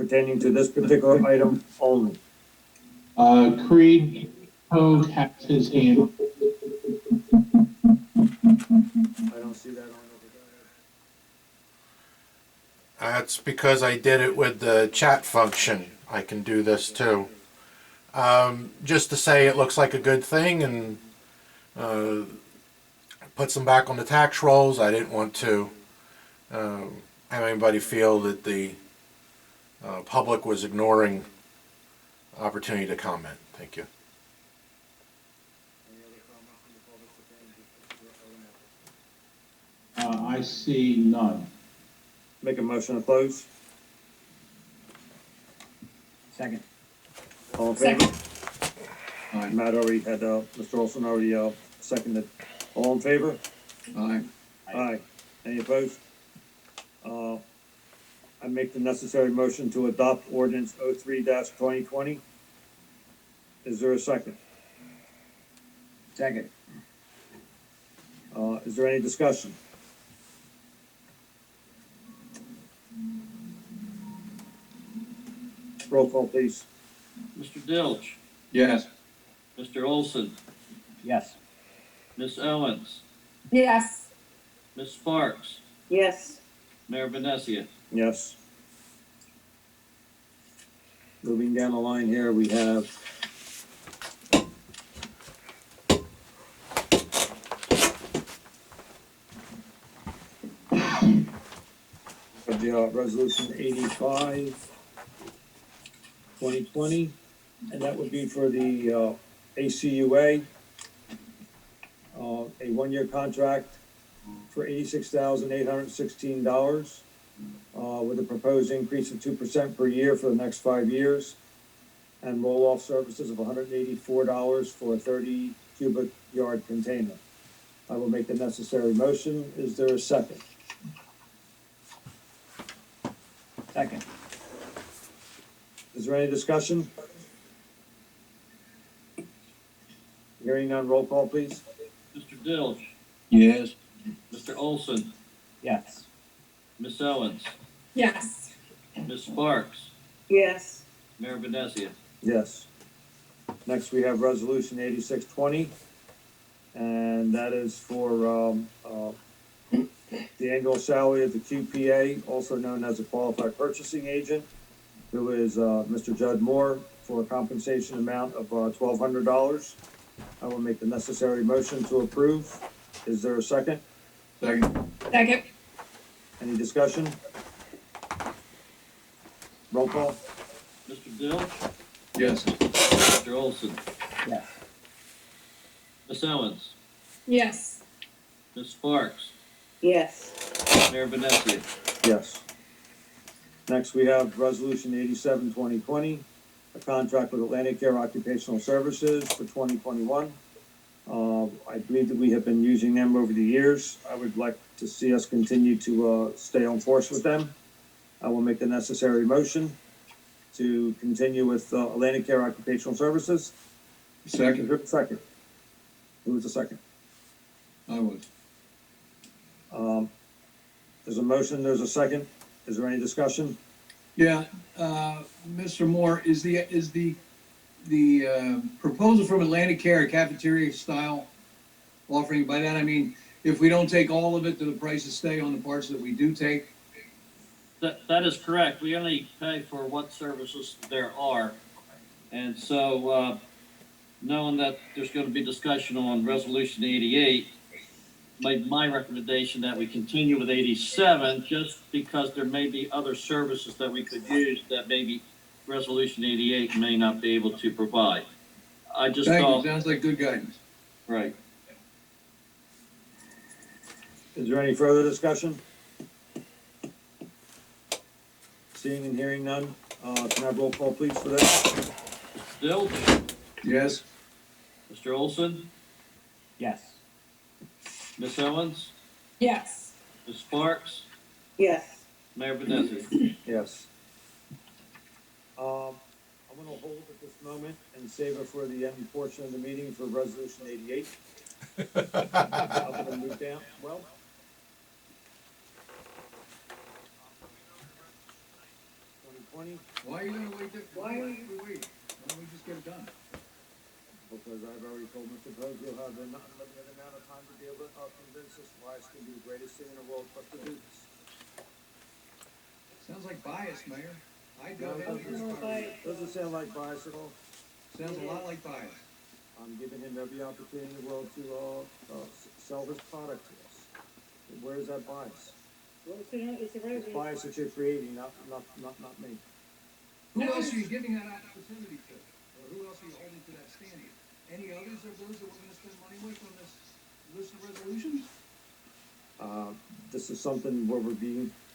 pertaining to this particular item only. Creed Code has his hand. I don't see that on over there. That's because I did it with the chat function. I can do this too. Just to say it looks like a good thing and puts them back on the tax rolls. I didn't want to have anybody feel that the public was ignoring opportunity to comment. Thank you. Any other comments from the public pertaining to this particular item? I see none. Make a motion to close. Second. All in favor? Aye. Matt already had, Mr. Olson already seconded. All in favor? Aye. Aye. Any opposed? I make the necessary motion to adopt ordinance 03-2020. Is there a second? Second. Is there any discussion? Roll call, please. Mr. Dilch, Yes. Mr. Olson, Yes. Miss Owens, Yes. Miss Sparks, Yes. Mayor Benesia. Yes. Moving down the line here, we have the resolution 85, 2020, and that would be for the ACUA, a one-year contract for $86,816, with a proposed increase of 2% per year for the next 5 years, and roll-off services of $184 for a 30 cubic yard container. I will make the necessary motion. Is there a second? Second. Is there any discussion? Hearing none, roll call, please. Mr. Dilch, Yes. Mr. Olson, Yes. Miss Owens, Yes. Miss Sparks, Yes. Mayor Benesia. Yes. Next, we have resolution 8620, and that is for the annual salary of the QPA, also known as a qualified purchasing agent, who is Mr. Judd Moore, for a compensation amount of $1,200. I will make the necessary motion to approve. Is there a second? Second. Second. Any discussion? Roll call? Mr. Dilch, Yes. Mr. Olson, Yes. Miss Owens, Yes. Miss Sparks, Yes. Mayor Benesia. Yes. Next, we have resolution 87, 2020, a contract with Atlantic Care Occupational Services for 2021. I believe that we have been using them over the years. I would like to see us continue to stay on course with them. I will make the necessary motion to continue with Atlantic Care Occupational Services. Second. Second. Who was the second? I was. There's a motion, there's a second. Is there any discussion? Yeah, Mr. Moore, is the proposal from Atlantic Care a cafeteria style offering? By that I mean, if we don't take all of it, do the prices stay on the parts that we do take? That is correct. We only pay for what services there are. And so, knowing that there's going to be discussion on resolution 88, my recommendation that we continue with 87, just because there may be other services that we could use that maybe resolution 88 may not be able to provide. I just Thank you, thought, sounds like good guidance. right. Is there any further discussion? Seeing and hearing none, can I have roll call please for this? Dilch, Yes. Mr. Olson, Yes. Miss Owens, Yes. Miss Sparks, Yes. Mayor Benesia. Yes. I'm gonna hold at this moment and save it for the end portion of the meeting for resolution 88. I'm gonna move down, well. 2020, Why are you gonna wait, why are we waiting? Why don't we just get it done? Because I've already told Mr. Pose you'll have an unlimited amount of time to be able to convince us why it's gonna be the greatest thing in the world for us to do this. Sounds like bias, Mayor. I'd No, go it ahead with doesn't. this. Doesn't sound like bias at all. Sounds a lot like bias. I'm giving him every opportunity in the world to, sell his product to us. Where is that bias? It's bias that you're creating, not me. Who else are you giving that opportunity to? Or who else are you holding to that standard? Any others of those that we're gonna spend money with on this list of resolutions? This is something where we're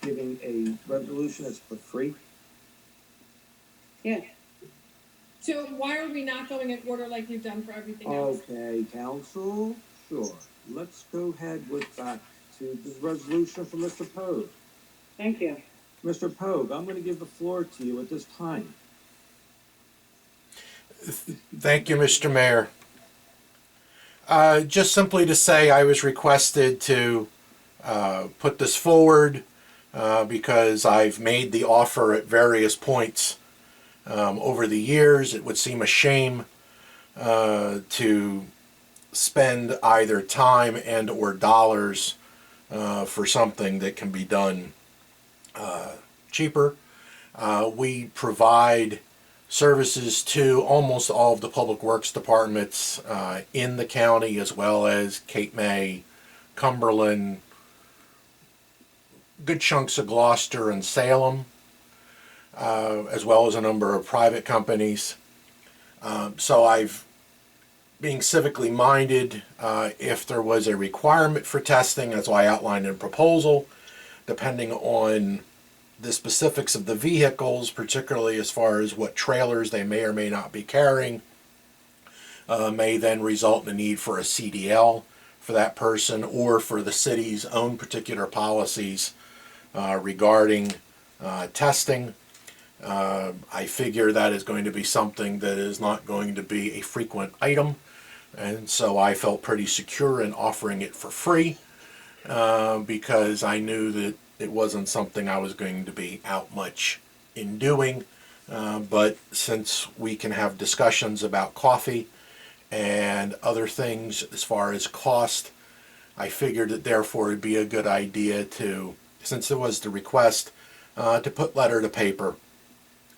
giving a resolution that's for free. Yeah. So why are we not going in order like we've done for everything else? Okay, council, sure. Let's go ahead with back to the resolution from Mr. Pogue. Thank you. Mr. Pogue, I'm gonna give the floor to you at this time. Thank you, Mr. Mayor. Just simply to say I was requested to put this forward because I've made the offer at various points over the years. It would seem a shame to spend either time and or dollars for something that can be done cheaper. We provide services to almost all of the public works departments in the county, as well as Cape May, Cumberland, good chunks of Gloucester and Salem, as well as a number of private companies. So I've, being civically minded, if there was a requirement for testing, that's why I outlined in a proposal, depending on the specifics of the vehicles, particularly as far as what trailers they may or may not be carrying, may then result in the need for a CDL for that person or for the city's own particular policies regarding testing. I figure that is going to be something that is not going to be a frequent item, and so I felt pretty secure in offering it for free because I knew that it wasn't something I was going to be out much in doing. But since we can have discussions about coffee and other things as far as cost, I figured that therefore it'd be a good idea to, since it was the request, to put letter to paper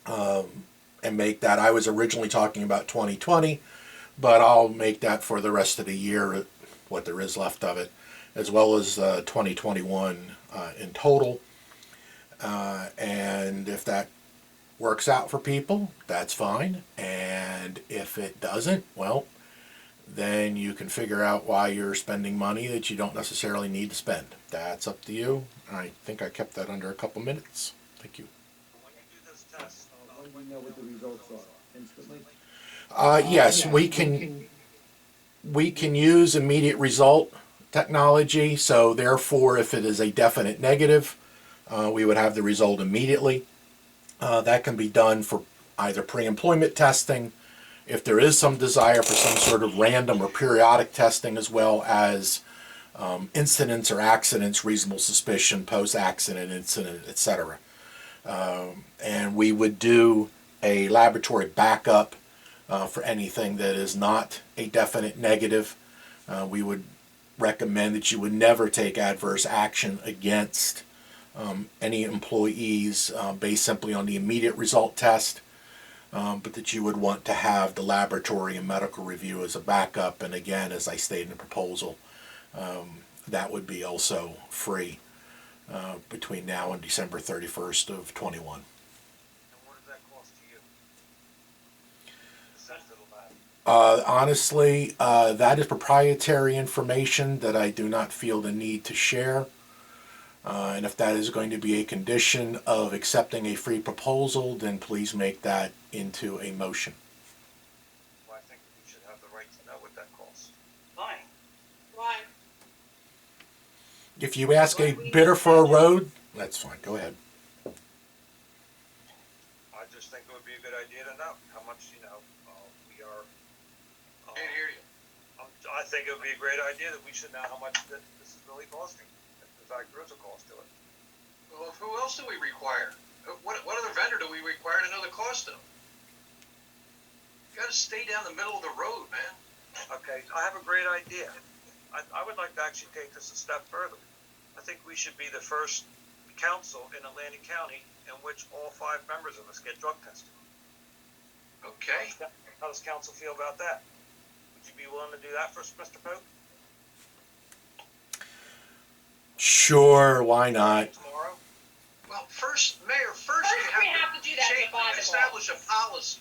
and make that. I was originally talking about 2020, but I'll make that for the rest of the year, what there is left of it, as well as 2021 in total. And if that works out for people, that's fine. And if it doesn't, well, then you can figure out why you're spending money that you don't necessarily need to spend. That's up to you. I think I kept that under a couple minutes. Thank you. When you do this test, When do we know what the results are? Instantly? Yes, we can use immediate result technology. So therefore, if it is a definite negative, we would have the result immediately. That can be done for either pre-employment testing, if there is some desire for some sort of random or periodic testing, as well as incidents or accidents, reasonable suspicion, post-accident incident, etc. And we would do a laboratory backup for anything that is not a definite negative. We would recommend that you would never take adverse action against any employees based simply on the immediate result test, but that you would want to have the laboratory and medical review as a backup. And again, as I stated in the proposal, that would be also free between now and December 31st of 21. and what does that cost to you? The cents that'll matter. Honestly, that is proprietary information that I do not feel the need to share. And if that is going to be a condition of accepting a free proposal, then please make that into a motion. Well, I think we should have the right to know what that costs. Why? Why? If you ask a bidder for a road, that's fine. Go ahead. I just think it would be a good idea to know how much, we are. Can't hear you. I think it would be a great idea that we should know how much this is really costing. In fact, there is a cost to it. Well, who else do we require? what other vendor do we require to know the cost of? You gotta stay down the middle of the road, man. Okay, I have a great idea. I would like to actually take this a step further. I think we should be the first council in Atlantic County in which all 5 members of us get drug tested. Okay. How does council feel about that? Would you be willing to do that for us, Mr. Pope? Sure, why not? Tomorrow? Well, Mayor, First we have to do that as a bylaw. establish a policy.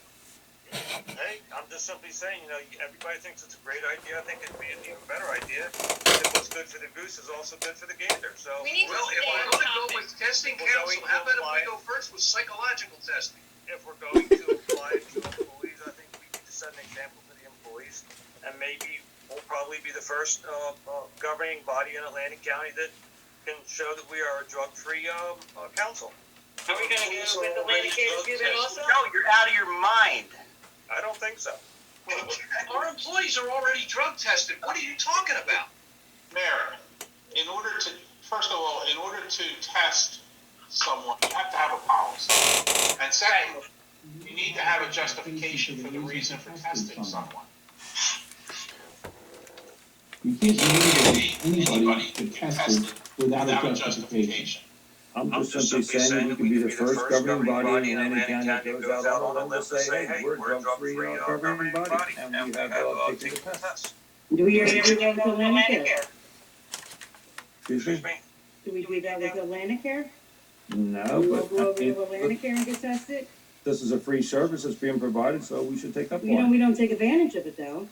Hey, I'm just simply saying, everybody thinks it's a great idea. I think it'd be an even better idea. If what's good for the goose is also good for the gander, so. We need to Well, if stay we're on gonna go topic. with testing We're council, going how to about if apply- we go first with psychological testing? If we're going to apply it to employees, I think we need to set an example for the employees. And maybe we'll probably be the first, governing body in Atlantic County that can show that we are a drug-free, council. Are we gonna go with Atlantic County to do that also? No, you're out of your mind. I don't think so. Our employees are already drug tested. What are you talking about? Mayor, first of all, in order to test someone, you have to have a policy. And second, you need to have a justification for the reason for testing someone. You can't mandate Anybody to can be test tested it without a justification. I'm just simply saying we can be the first governing body in Atlantic County that goes out on a limb to say, hey, we're a drug-free governing body, and we have taken the test. Do we ever do that with Atlantic Care? Excuse me? Do we do that with Atlantic Care? No, We will but go over to I mean, Atlantic Care and get tested? this is a free service that's being provided, so we should take up on it. We don't take advantage of it though.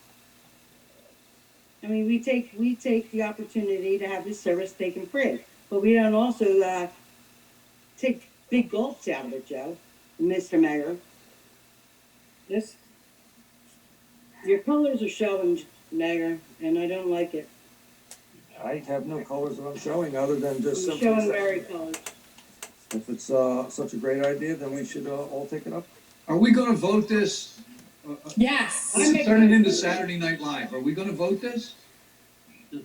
I mean, we take the opportunity to have this service taken free, but we don't also, take big gulps out of it, Joe, Mr. Mayor. This, your colors are showing, Mayor, and I don't like it. I have no colors that I'm showing, other than just You're simply showing saying, very colors. if it's, such a great idea, then we should, all take it up. Are we gonna vote this? Yes. This is turning into Saturday Night Live. Are we gonna vote this?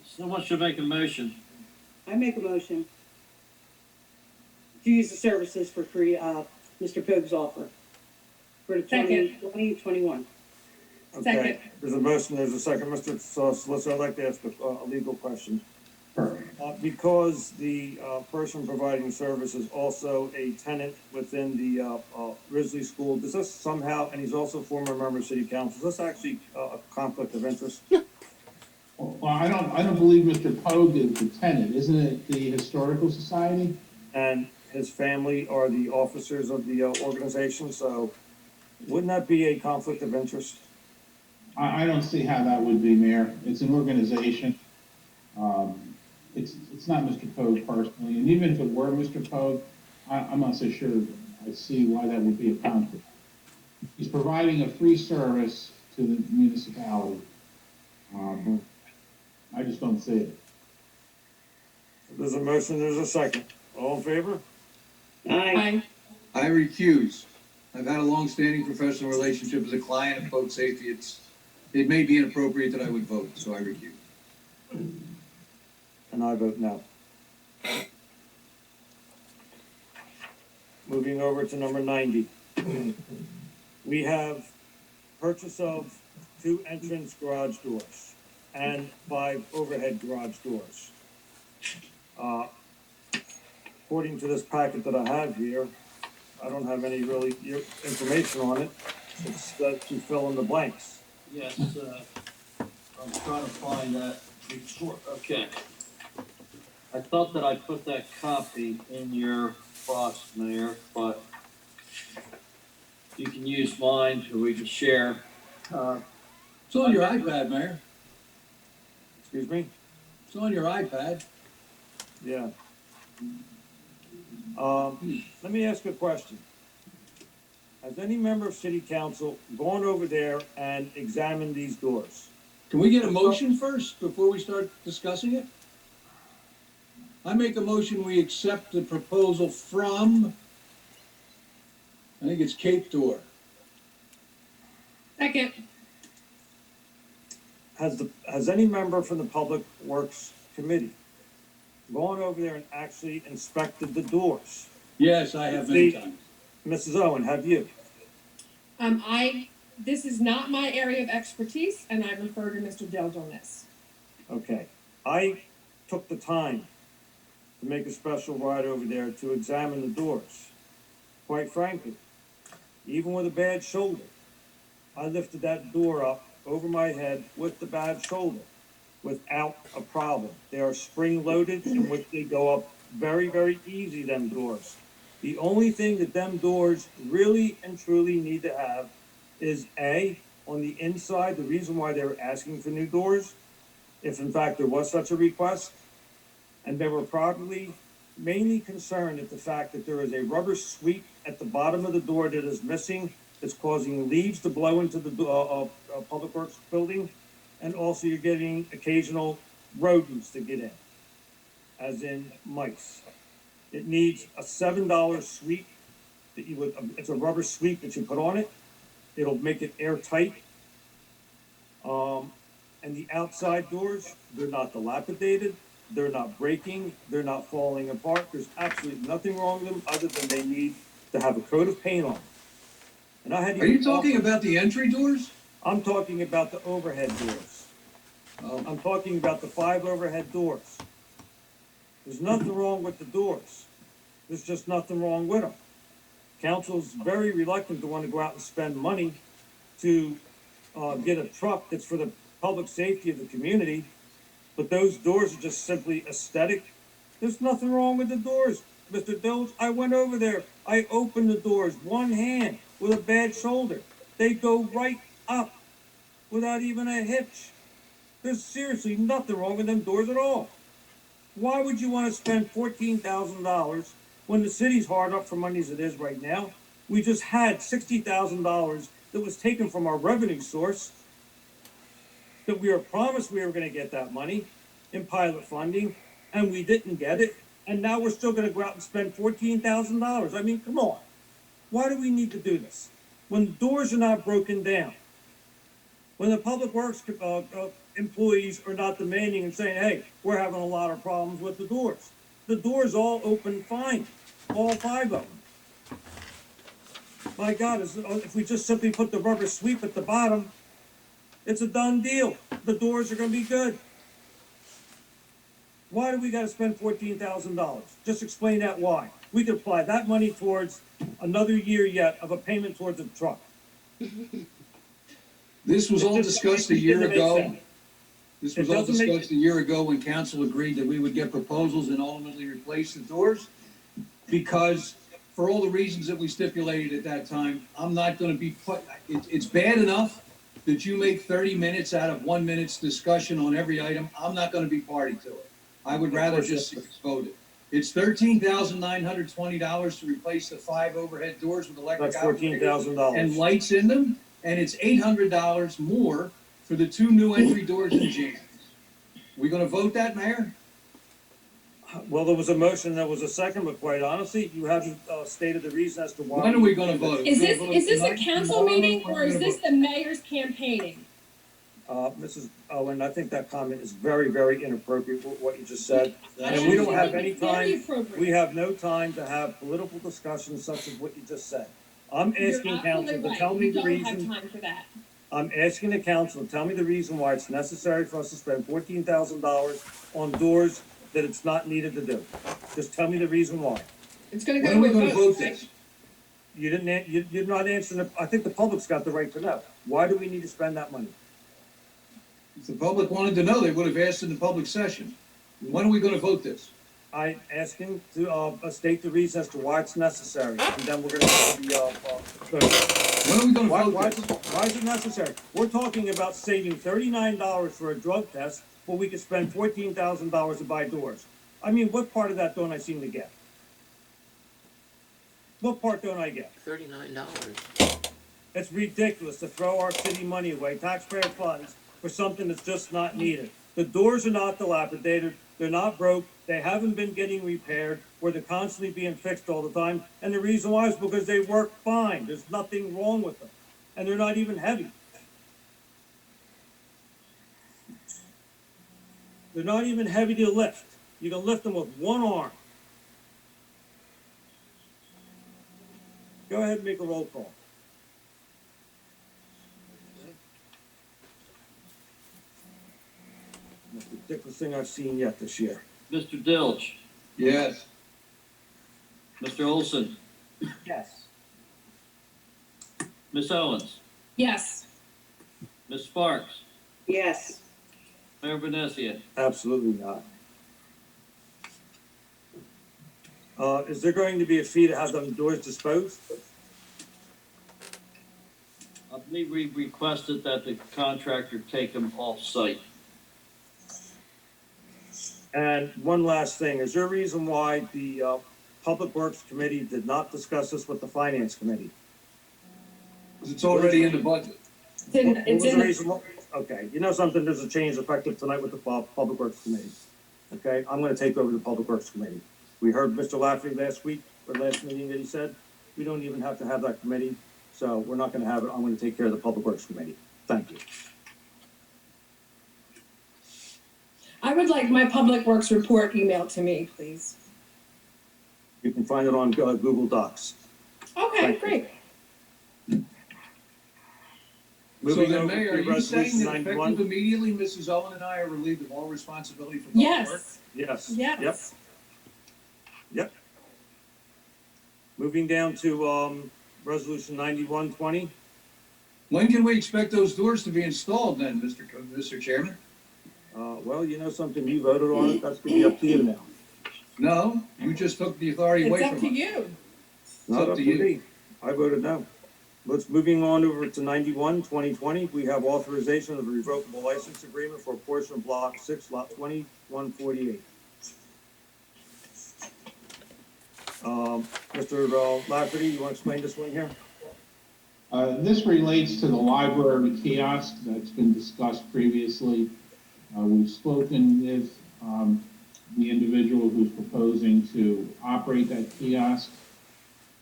Someone should make a motion. I make a motion to use the services for free, Mr. Pogue's offer for the Second. 2021. Okay, Second. there's a motion, there's a second. Mr. Solicitor, I'd like to ask a legal question. Because the, person providing service is also a tenant within the, Risley School, does this somehow, and he's also a former member of city council, is this actually a conflict of interest? Well, I don't believe Mr. Pogue is the tenant. Isn't it the Historical Society? And his family are the officers of the, organization, so wouldn't that be a conflict of interest? I don't see how that would be, Mayor. It's an organization. It's not Mr. Pogue personally, and even if it were Mr. Pogue, I'm not so sure I see why that would be a conflict. He's providing a free service to the municipality. I just don't see it. There's a motion, there's a second. All in favor? Aye. Aye. I recuse. I've had a long-standing professional relationship as a client of boat safety. It may be inappropriate that I would vote, so I recuse. And I vote no. Moving over to number 90. We have purchase of 2 entrance garage doors and 5 overhead garage doors. According to this packet that I have here, I don't have any really information on it. It's to fill in the blanks. Yes, I'm trying to find that before, okay. I thought that I put that copy in your box, Mayor, but you can use mine or we can share. It's on your iPad, Mayor. Excuse me? It's on your iPad. Yeah. Let me ask a question. Has any member of city council gone over there and examined these doors? Can we get a motion first before we start discussing it? I make a motion, we accept the proposal from, I think it's Cape Door. Second. Has any member from the Public Works Committee gone over there and actually inspected the doors? Yes, I have many See- times. Mrs. Owen, have you? This is not my area of expertise, and I refer to Mr. Dilge on this. Okay. I took the time to make a special ride over there to examine the doors. Quite frankly, even with a bad shoulder, I lifted that door up over my head with the bad shoulder without a problem. They are spring loaded in which they go up very, very easy, them doors. The only thing that them doors really and truly need to have is on the inside, the reason why they're asking for new doors, if in fact there was such a request, and they were probably mainly concerned at the fact that there is a rubber sweep at the bottom of the door that is missing, that's causing leaves to blow into the Public Works building, and also you're getting occasional rodents to get in, as in mice. It needs a $7 sweep that you would, it's a rubber sweep that you put on it. It'll make it airtight. And the outside doors, they're not dilapidated, they're not breaking, they're not falling apart. There's absolutely nothing wrong with them other than they need to have a coat of paint on them. And I had Are you talking about the entry doors? I'm talking about the overhead doors. Oh, I'm talking about the 5 overhead doors. There's nothing wrong with the doors. There's just nothing wrong with them. Council's very reluctant to want to go out and spend money to get a truck that's for the public safety of the community, but those doors are just simply aesthetic. There's nothing wrong with the doors, Mr. Dilge. I went over there. I opened the doors one hand with a bad shoulder. They go right up without even a hitch. There's seriously nothing wrong with them doors at all. Why would you want to spend $14,000 when the city's hard up for money as it is right now? We just had $60,000 that was taken from our revenue source, that we were promised we were going to get that money in pilot funding, and we didn't get it. And now we're still going to go out and spend $14,000. I mean, come on. Why do we need to do this? When the doors are not broken down, when the public works employees are not demanding and saying, hey, we're having a lot of problems with the doors all open fine, all 5 of them. My God, if we just simply put the rubber sweep at the bottom, it's a done deal. The doors are gonna be good. Why do we gotta spend $14,000? Just explain that why. We could apply that money towards another year yet of a payment towards a truck. this was all discussed a year It doesn't make ago. sense. This was It all doesn't make- discussed a year ago when council agreed that we would get proposals and ultimately replace the doors. Because for all the reasons that we stipulated at that time, I'm not gonna be it's bad enough that you make 30 minutes out of 1 minute's discussion on every item. I'm not gonna be party to it. I would rather just vote it. It's $13,920 to replace the 5 overhead doors with electric That's operators $14,000. and lights in them, and it's $800 more for the 2 new entry doors in James. We gonna vote that, Mayor? Well, there was a motion, there was a second, but quite honestly, you haven't stated the reason as to why. When are we gonna vote? Is this, We're gonna vote is this a tonight, council tomorrow? meeting, When are or we is gonna this vote? the mayor's campaigning? Mrs. Owen, I think that comment is very, very inappropriate, what you just said. I And we don't actually have think any it's very time, appropriate. we have no time to have political discussions such as what you just said. I'm You're asking council absolutely to tell right. me We the don't have reason, time for that. I'm asking the council to tell me the reason why it's necessary for us to spend $14,000 on doors that it's not needed to do. Just tell me the reason why. It's gonna When are we go to gonna a vote, vote right? this? You didn't, you're not answering, I think the public's got the right to know. Why do we need to spend that money? If the public wanted to know, they would have asked in the public session. When are we gonna vote this? I'm asking to state the reason as to why it's necessary, and then we're gonna have the, When are we gonna why, vote why, this? why is it necessary? We're talking about saving $39 for a drug test, where we could spend $14,000 to buy doors. I mean, what part of that don't I seem to get? What part don't I get? $39. It's ridiculous to throw our city money away, taxpayer funds, for something that's just not needed. The doors are not dilapidated, they're not broke, they haven't been getting repaired, where they're constantly being fixed all the time, and the reason why is because they work fine, there's nothing wrong with them, and they're not even heavy. They're not even heavy to lift. You can lift them with one arm. Go ahead and make a roll call. That's the thickest thing I've seen yet this year. Mr. Dilch, Yes. Mr. Olson, Yes. Miss Owens, Yes. Miss Sparks, Yes. Mayor Benesia. Absolutely not. Is there going to be a fee to have them doors disposed? I believe we requested that the contractor take them off-site. And one last thing, is there a reason why the Public Works Committee did not discuss this with the Finance Committee? 'Cause it's already in the budget. What It's was in the the, reason? Okay, you know something, there's a change effective tonight with the Public Works Committee. Okay, I'm gonna take over the Public Works Committee. We heard Mr. Lafferty last week, or last meeting, that he said, we don't even have to have that committee, so we're not gonna have it, I'm gonna take care of the Public Works Committee. Thank you. I would like my Public Works report emailed to me, please. You can find it on Google Docs. Okay, Thank you. great. So Moving then, over Mayor, are to you Resolution saying that effective 91. immediately, Mrs. Owen and I are relieved of all responsibility for public work? Yes, Yes. yes. Yep. Moving down to, Resolution 9120. When can we expect those doors to be installed then, Mr. Chairman? Well, you know something, you voted on it, that's gonna be up to you now. No, you just took the authority away It's from up us. to you. Not up to you. me. I voted no. Moving on over to 91-2020. We have authorization of a revocable license agreement for a portion of Block 6, Lot 20, 148. Mr. Lafferty, you want to explain this one here? This relates to the library kiosk that's been discussed previously. We've spoken with the individual who's proposing to operate that kiosk.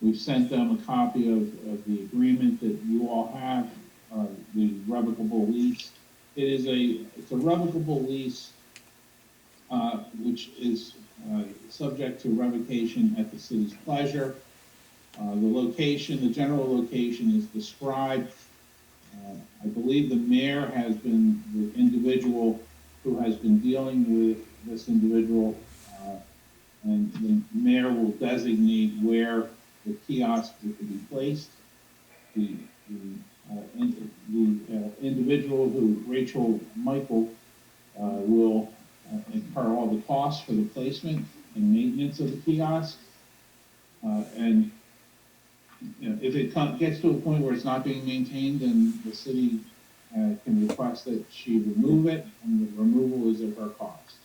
We've sent them a copy of the agreement that you all have, the revocable lease. It's a revocable lease, which is subject to revocation at the city's pleasure. The general location is described. I believe the mayor has been the individual who has been dealing with this individual, and the mayor will designate where the kiosk is to be placed. The individual Rachel Michael, will incur all the costs for the placement and maintenance of the kiosk. And if it gets to a point where it's not being maintained, then the city can request that she remove it, and the removal is at her cost.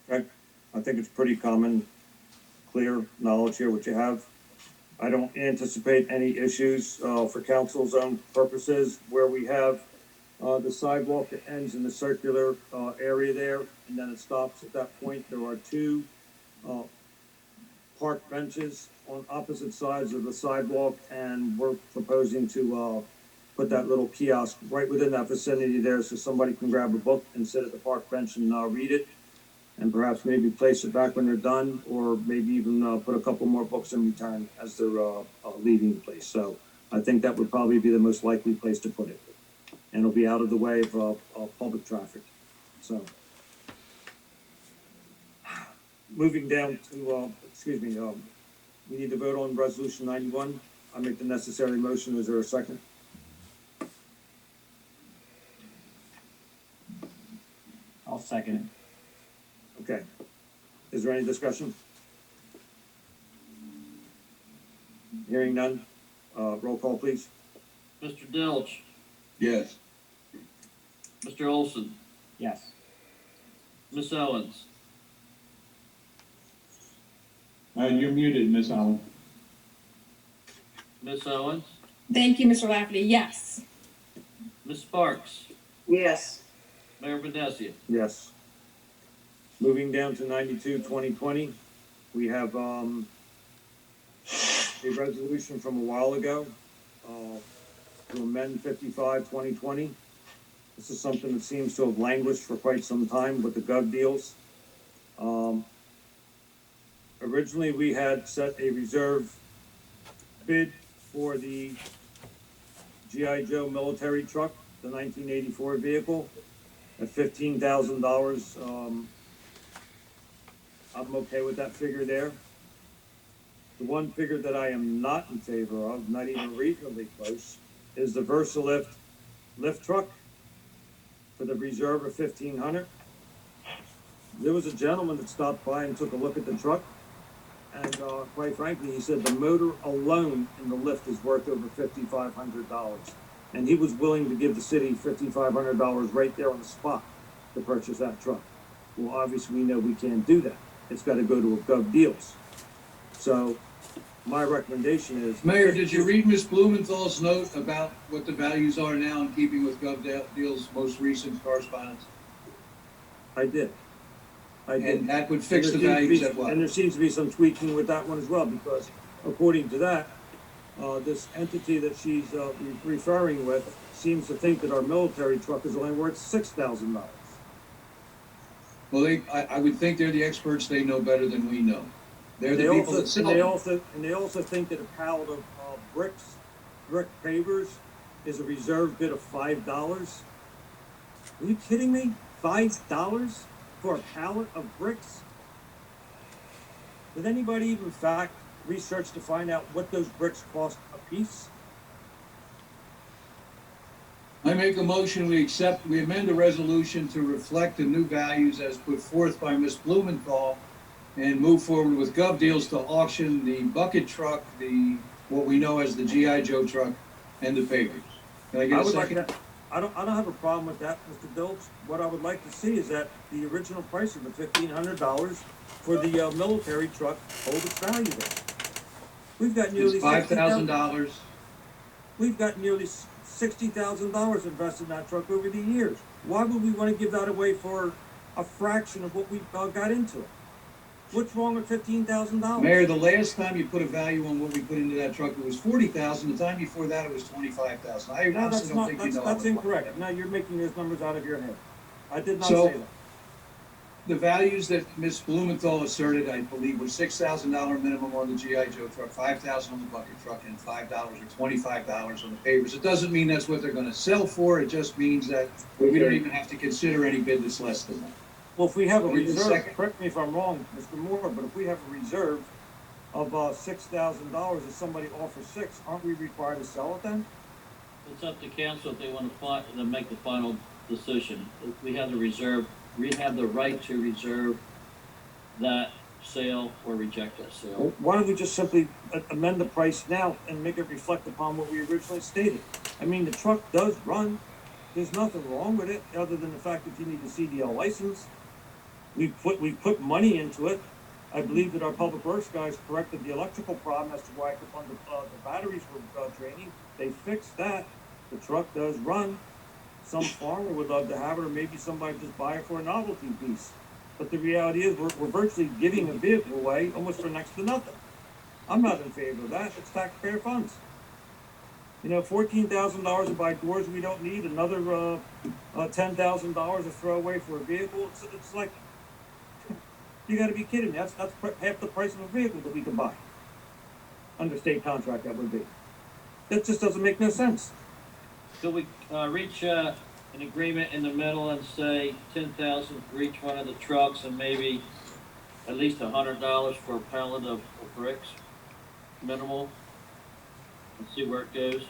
Okay. I think it's pretty common, clear knowledge here, what you have. I don't anticipate any issues for council's own purposes where we have the sidewalk that ends in the circular area there, and then it stops at that point. There are two park benches on opposite sides of the sidewalk, and we're proposing to put that little kiosk right within that vicinity there, so somebody can grab a book and sit at the park bench and read it, and perhaps maybe place it back when they're done, or maybe even put a couple more books in return as they're leaving the place. So I think that would probably be the most likely place to put it, and it'll be out of the way of public traffic. So moving down to, we need to vote on resolution 91. I make the necessary motion. Is there a second? I'll second Okay. Is there any discussion? Hearing none. Roll call, please. Mr. Dilch, Yes. Mr. Olson, it. Yes. Miss Owens, You're muted, Ms. Allen. Miss Owens, Thank you, Mr. Lafferty. Yes. Miss Sparks, Yes. Mayor Benesia. Yes. Moving down to 92-2020, we have a resolution from a while ago to amend 55-2020. This is something that seems to have languished for quite some time with the gov deals. Originally, we had set a reserve bid for the GI Joe military truck, the 1984 vehicle, at $15,000. I'm okay with that figure there. The one figure that I am not in favor of, not even reasonably close, is the Versalift lift truck for the reserve of $1,500. There was a gentleman that stopped by and took a look at the truck, and quite frankly, he said the motor alone in the lift is worth over $5,500, and he was willing to give the city $5,500 right there on the spot to purchase that truck. Well, obviously, we know we can't do that. It's got to go to a Gov Deals. So, my recommendation is. Mayor, did you read Ms. Blumenthal's note about what the values are now in keeping with GovDeals' most recent correspondence? I did. And that would fix the values at what? And there seems to be some tweaking with that one as well, because according to that, this entity that she's referring with seems to think that our military truck is only worth $6,000. Well, I would think they're the experts. They know better than we know. They're the people that sell them. And they also think that a pallet of brick pavers is a reserve bid of $5. Are you kidding me? $5 for a pallet of bricks? Did anybody even research to find out what those bricks cost a piece? I make a motion, we amend the resolution to reflect the new values as put forth by Ms. Blumenthal and move forward with GovDeals to auction the bucket truck, what we know as the GI Joe truck, and the pavers. Can I get a second? I don't have a problem with that, Mr. Dilch. What I would like to see is that the original price of the $1,500 for the military truck hold its value there. We've got nearly It's $5,000. We've got nearly $60,000 invested in that truck over the years. Why would we want to give that away for a fraction of what we got into it? What's wrong with $15,000? Mayor, the last time you put a value on what we put into that truck, it was $40,000. The time before that, it was $25,000. I honestly don't think you know. That's incorrect. Now you're making those numbers out of your head. I did not So, say that. The values that Ms. Blumenthal asserted, I believe, were $6,000 minimum on the GI Joe truck, $5,000 on the bucket truck, and $5 or $25 on the pavers. It doesn't mean that's what they're going to sell for. It just means that we don't even have to consider any bid that's less than that. Well, if we have a Wait a reserve, second. correct me if I'm wrong, Mr. Moore, but if we have a reserve of $6,000 and somebody offers $6,000, aren't we required to sell it then? It's up to council if they want to make the final decision. If we have the reserve, we have the right to reserve that sale or reject that sale. Why don't we just simply amend the price now and make it reflect upon what we originally stated? I mean, the truck does run. There's nothing wrong with it, other than the fact that you need a CDL license. We put money into it. I believe that our public works guys corrected the electrical problem as to why the batteries were draining. They fixed that. The truck does run. Some farmer would love to have it, or maybe somebody just buy it for a novelty piece. But the reality is we're virtually giving a vehicle away almost for next to nothing. I'm not in favor of that. It's taxpayer funds. You know, $14,000 to buy doors we don't need, another $10,000 to throw away for a vehicle. It's like, you got to be kidding me. That's half the price of a vehicle that we can buy. Under state contract, that would be. That just doesn't make no sense. Could we reach an agreement in the middle and say $10,000 for each one of the trucks and maybe at least $100 for a pallet of bricks, minimal, and see where it goes?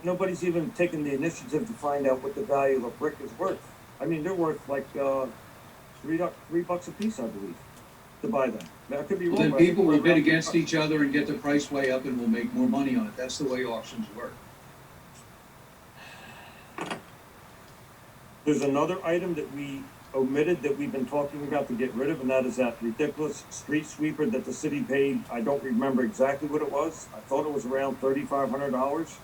Nobody's even taken the initiative to find out what the value of a brick is worth. I mean, they're worth like $3 a piece, I believe, to buy them. That could be wrong. Then people will bid against each other and get the price way up, and we'll make more money on it. That's the way auctions work. There's another item that we omitted that we've been talking about to get rid of, and that is that ridiculous street sweeper that the city paid. I don't remember exactly what it was. I thought it was around $3,500.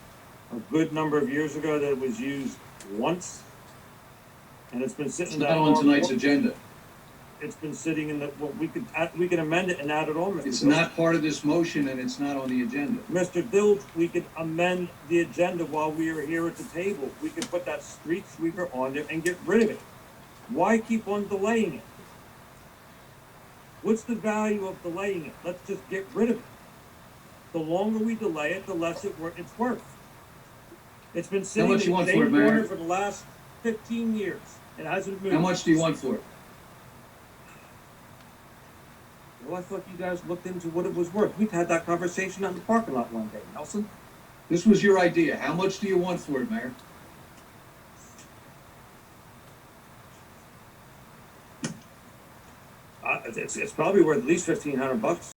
A good number of years ago that it was used once, and it's been sitting. It's not on tonight's agenda. It's been sitting in the. Well, we can amend it and add it on. It's not part of this motion, and it's not on the agenda. Mr. Dilge, we could amend the agenda while we are here at the table. We could put that street sweeper on there and get rid of it. Why keep on delaying it? What's the value of delaying it? Let's just get rid of it. The longer we delay it, the less it's worth. It's been sitting much in you the want for same it, Mayor? corner for the last 15 years. It hasn't moved. How much do you want for it? Well, I thought you guys looked into what it was worth. We've had that conversation on the parking lot one day, Nelson. This was your idea. How much do you want for it, Mayor? It's probably worth at least $1,500.